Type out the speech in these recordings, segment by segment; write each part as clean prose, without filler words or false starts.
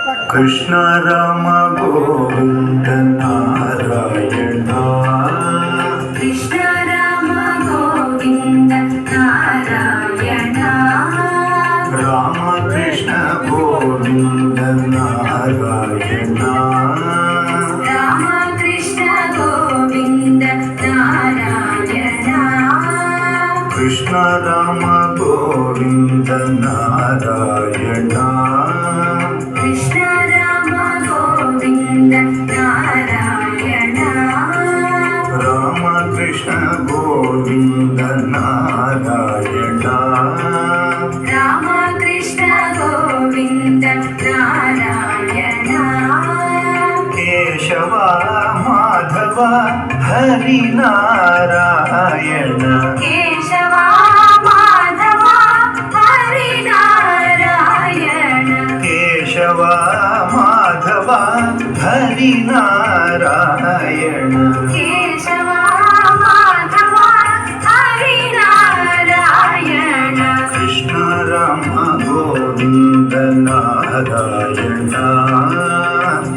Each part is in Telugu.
కృష్ణ రామ గోవింద నారాయణ. కృష్ణ రామ గోవింద నారాయణ. రామ కృష్ణ గోవింద నారాయణ. రామ కృష్ణ గోవింద నారాయణ. కృష్ణ రామ గోవింద నారాయణ. కృష్ణ రామ గోవింద నారాయణ. రామ కృష్ణ గోవింద నారాయణ. రామ కృష్ణ గోవింద నారాయణ. కేశవ మాధవ హరి నారాయణ. కేశవ మాధవ హరి నారాయణ. కేశవ మాధవ హరి నారాయణ. కేశవ మాధవ హరి నారాయణ. కృష్ణ రామ గోవింద నారాయణ.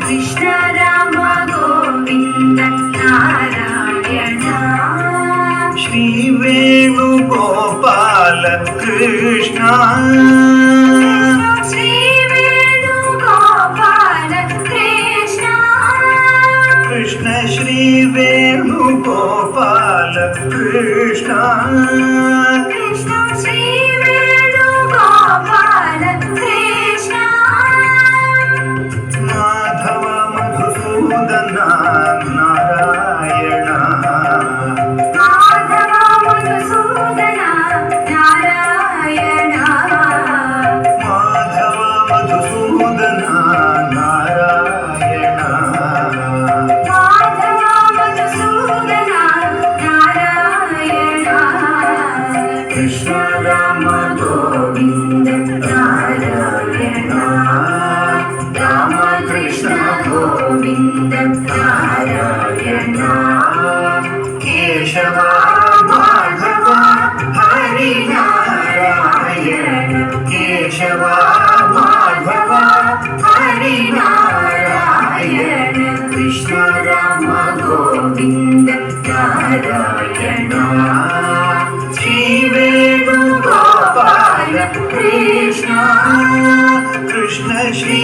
కృష్ణ రామ గోవింద నారాయణ. శ్రీ వేణుగోపాల కృష్ణ. శ్రీ వేణుగోపాల కృష్ణ. కృష్ణ శ్రీ వేణుగోపాల కృష్ణ. కృష్ణ శ్రీ వేణుగోపాల కృష్ణ. మాధవ మధుసూదన నారాయణ. మాధవ మధుసూదన నారాయణ. మాధవ మధుసూదన నారాయణ. మాధవ మధుసూదన నారాయణ. కృష్ణ రామ గోవింద నారాయణ. రామ కృష్ణ గోవింద నారాయణ. కేశవ మాధవ హరి నారాయణ. కేశవ మాధవ హరి నారాయణ. కృష్ణ రామ గోవింద నారాయణ. శ్రీ వేణుగోపాల కృష్ణ కృష్ణ శ్రీ